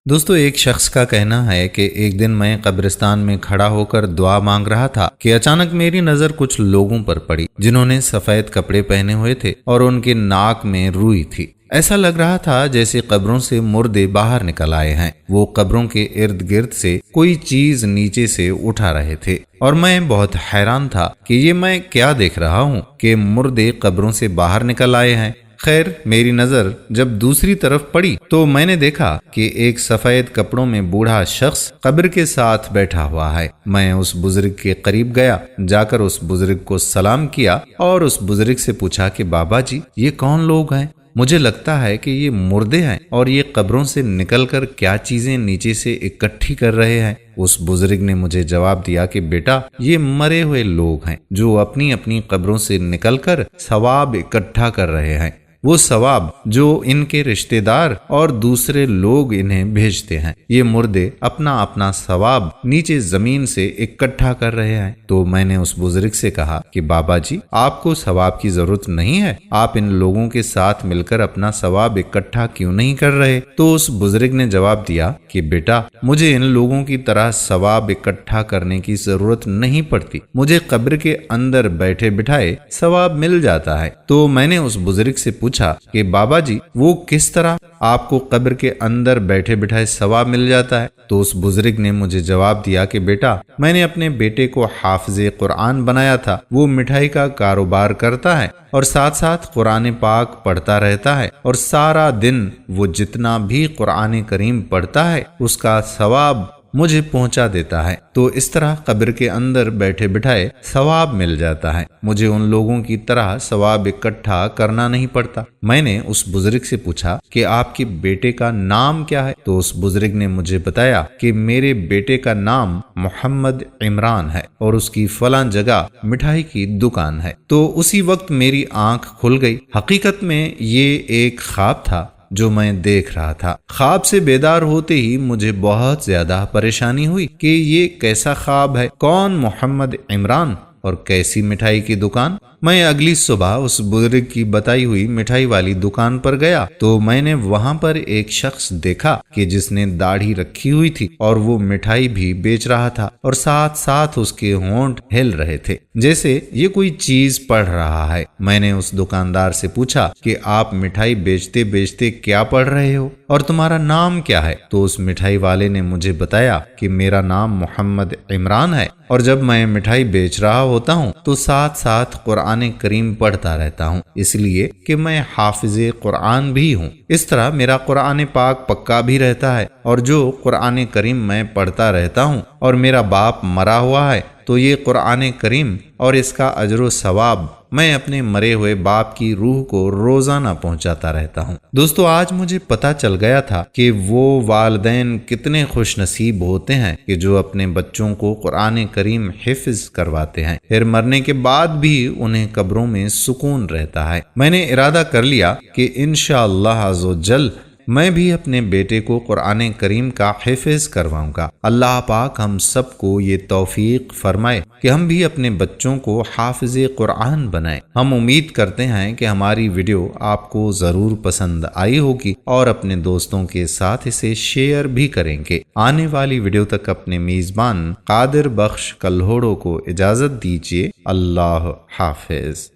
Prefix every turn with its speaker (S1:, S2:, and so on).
S1: दोस्तों एक शख्स का कहना है कि एक दिन मैं कब्रिस्तान में खड़ा होकर दुआ मांग रहा था कि अचानक मेरी नजर कुछ लोगों पर पड़ी जिन्होंने सफेद कपड़े पहने हुए थे और उनके नाक में रुई थी। ऐसा लग रहा था जैसे कब्रों से मुर्दे बाहर निकल आए हैं। वो कब्रों के इर्द गिर्द से कोई चीज नीचे से उठा रहे थे और मैं बहुत हैरान था कि ये मैं क्या देख रहा हूँ कि मुर्दे कब्रों से बाहर निकल आए हैं। खैर मेरी नजर जब दूसरी तरफ पड़ी तो मैंने देखा कि एक सफेद कपड़ों में बूढ़ा शख्स कब्र के साथ बैठा हुआ है। मैं उस बुजुर्ग के करीब गया, जाकर उस बुजुर्ग को सलाम किया और उस बुजुर्ग से पूछा कि बाबा जी ये कौन लोग हैं? मुझे लगता है कि ये मुर्दे हैं और ये कब्रों से निकलकर क्या चीजें नीचे से इकट्ठी कर रहे हैं। उस बुजुर्ग ने मुझे जवाब दिया कि बेटा ये मरे हुए लोग हैं जो अपनी अपनी कब्रों से निकलकर सवाब इकट्ठा कर रहे हैं। वो सवाब जो इनके रिश्तेदार और दूसरे लोग इन्हें भेजते हैं। ये मुर्दे अपना अपना सवाब नीचे जमीन से इकट्ठा कर रहे हैं। तो मैंने उस बुजुर्ग से कहा कि बाबा जी आपको सवाब की जरूरत नहीं है, आप इन लोगों के साथ मिलकर अपना सवाब इकट्ठा क्यों नहीं कर रहे? तो उस बुजुर्ग ने जवाब दिया कि बेटा मुझे इन लोगों की तरह सवाब इकट्ठा करने की जरूरत नहीं पड़ती, मुझे कब्र के अंदर बैठे बिठाए सवाब मिल जाता है। तो मैंने उस बुजुर्ग से पूछा कि बाबा जी वो किस तरह आपको कब्र के अंदर बैठे बिठाए सवाब मिल जाता है? तो उस बुजुर्ग ने मुझे जवाब दिया कि बेटा मैंने अपने बेटे को हाफिज़े कुरान बनाया था। वो मिठाई का कारोबार करता है और साथ साथ कुरान पाक पढ़ता रहता है और सारा दिन वो जितना भी कुरान करीम पढ़ता है उसका सवाब मुझे पहुंचा देता है। तो इस तरह कब्र के अंदर बैठे बिठाए सवाब मिल जाता है, मुझे उन लोगों की तरह सवाब इकट्ठा करना नहीं पड़ता। मैंने उस बुजुर्ग से पूछा कि आपके बेटे का नाम क्या है? तो उस बुजुर्ग ने मुझे बताया कि मेरे बेटे का नाम मोहम्मद इमरान है और उसकी फलां जगह मिठाई की दुकान है। तो उसी वक्त मेरी आंख खुल गई। हकीकत में ये एक ख्वाब था जो मैं देख रहा था। ख्वाब से बेदार होते ही मुझे बहुत ज्यादा परेशानी हुई कि ये कैसा ख्वाब है, कौन मोहम्मद इमरान और कैसी मिठाई की दुकान। मैं अगली सुबह उस बुजुर्ग की बताई हुई मिठाई वाली दुकान पर गया तो मैंने वहां पर एक शख्स देखा कि जिसने दाढ़ी रखी हुई थी और वो मिठाई भी बेच रहा था और साथ साथ उसके होंठ हिल रहे थे जैसे ये कोई चीज पढ़ रहा है। मैंने उस दुकानदार से पूछा कि आप मिठाई बेचते बेचते क्या पढ़ रहे हो और तुम्हारा नाम क्या है? तो उस मिठाई वाले ने मुझे बताया कि मेरा नाम मोहम्मद इमरान है और जब मैं मिठाई बेच रहा होता हूँ तो साथ साथ कुरान करीम पढ़ता रहता हूँ, इसलिए कि मैं हाफिज़े कुरान भी हूँ। इस तरह मेरा कुरान पाक पक्का भी रहता है और जो कुरान करीम मैं पढ़ता रहता हूँ और मेरा बाप मरा हुआ है तो ये कुरान करीम और इसका अजर सवाब मैं अपने मरे हुए बाप की रूह को रोजाना पहुंचाता रहता हूं। दोस्तों आज मुझे पता चल गया था कि वो वालिदैन कितने खुश नसीब होते हैं कि जो अपने बच्चों को कुरान करीम हिफ्ज करवाते हैं, फिर मरने के बाद भी उन्हें कब्रों में सुकून रहता है। मैंने इरादा कर लिया कि इंशाअल्लाह अज़्ज़वजल मैं भी अपने बेटे को कुरान करीम का हिफ्ज़ करवाऊंगा। अल्लाह पाक हम सबको ये तौफीक फरमाए कि हम भी अपने बच्चों को हाफिज़े कुरान बनाएं। हम उम्मीद करते हैं कि हमारी वीडियो आपको ज़रूर पसंद आई होगी और अपने दोस्तों के साथ इसे शेयर भी करेंगे। आने वाली वीडियो तक अपने मेज़बान कादिर बख्श कल्होड़ो को इजाज़त दीजिए। अल्लाह हाफिज़।